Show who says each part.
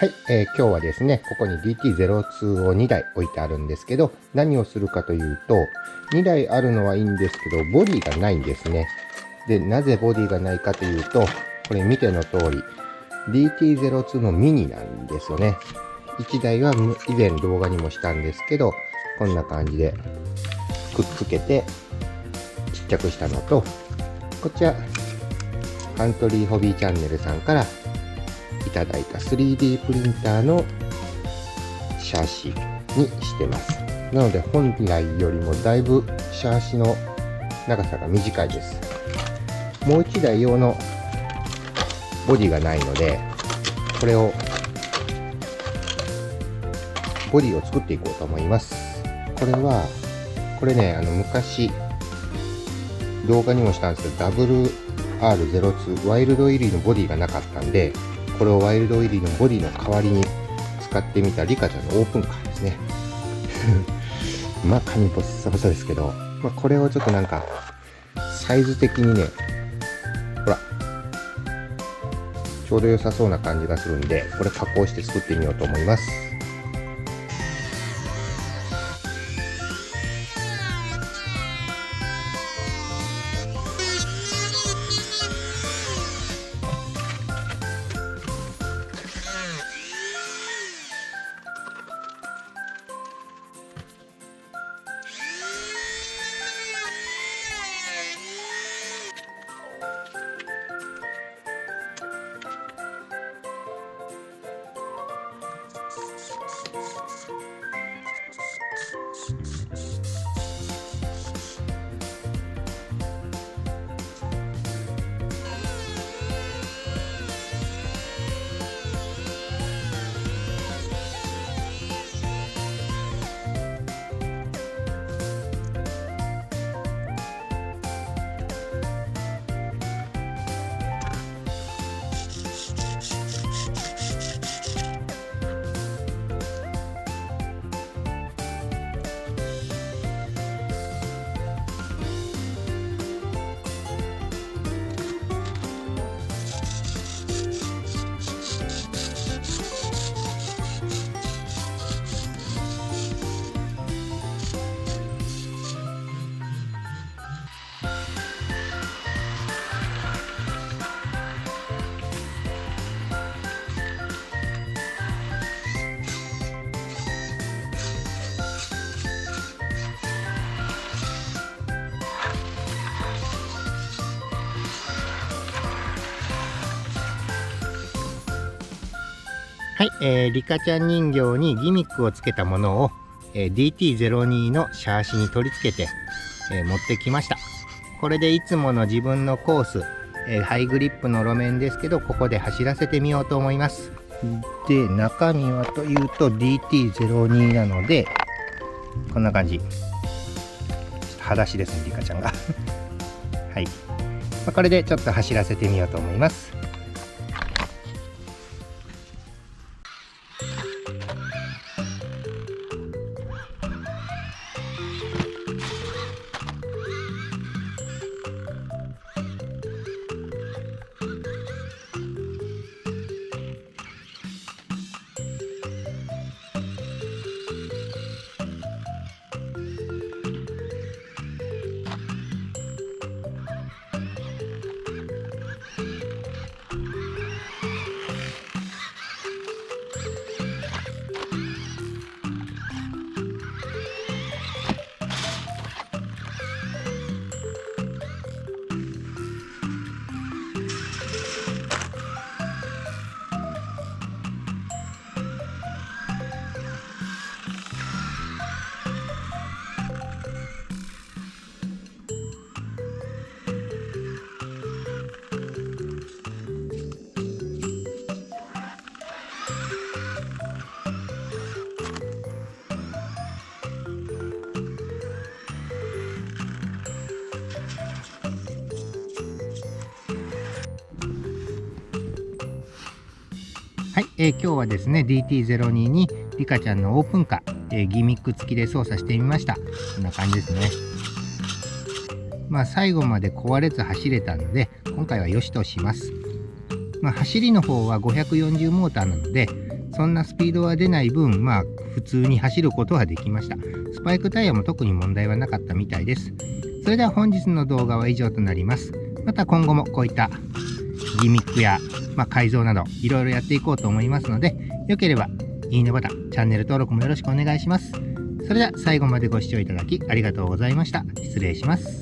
Speaker 1: はい、今日はですね、ここに DT02 を2台置いてあるんですけど、何をするかというと、2台あるのはいいんですけど、ボディがないんですね。で、なぜボディがないかというと、これ見ての通り、DT02 のミニなんですよね。1台は以前動画にもしたんですけど、こんな感じでくっつけてちっちゃくしたのと、こちら、カントリーホビーチャンネルさんからいただいた 3D プリンターのシャーシにしてます。なので本来よりもだいぶシャーシの長さが短いです。もう1台用のボディがないので、これをボディを作っていこうと思います。これね、昔動画にもしたんですけど WR02 ワイルドイリーのボディがなかったんで、これをワイルドイリーのボディの代わりに使ってみたリカちゃんのオープンカーですね。まあ紙ボッサボサですけど、これをちょっとなんかサイズ的にね、ほらちょうど良さそうな感じがするんで、これ加工して作ってみようと思います。はい、リカちゃん人形にギミックをつけたものを、DT02 のシャーシに取り付けて、持ってきました。これでいつもの自分のコース、ハイグリップの路面ですけど、ここで走らせてみようと思います。で、中身はというと DT02 なので、こんな感じ。裸足ですね、リカちゃんが。はい。これでちょっと走らせてみようと思います。はい、今日はですね DT02 にリカちゃんのオープンカー、ギミック付きで操作してみました。こんな感じですね。最後まで壊れず走れたので今回は良しとします。走りの方は540モーターなので
Speaker 2: そんなスピードは出ない分、普通に走ることはできました。スパイクタイヤも特に問題はなかったみたいです。それでは本日の動画は以上となります。また今後もこういったギミックや、改造などいろいろやっていこうと思いますので、よければいいねボタン、チャンネル登録もよろしくお願いします。それでは最後までご視聴いただきありがとうございました。失礼します。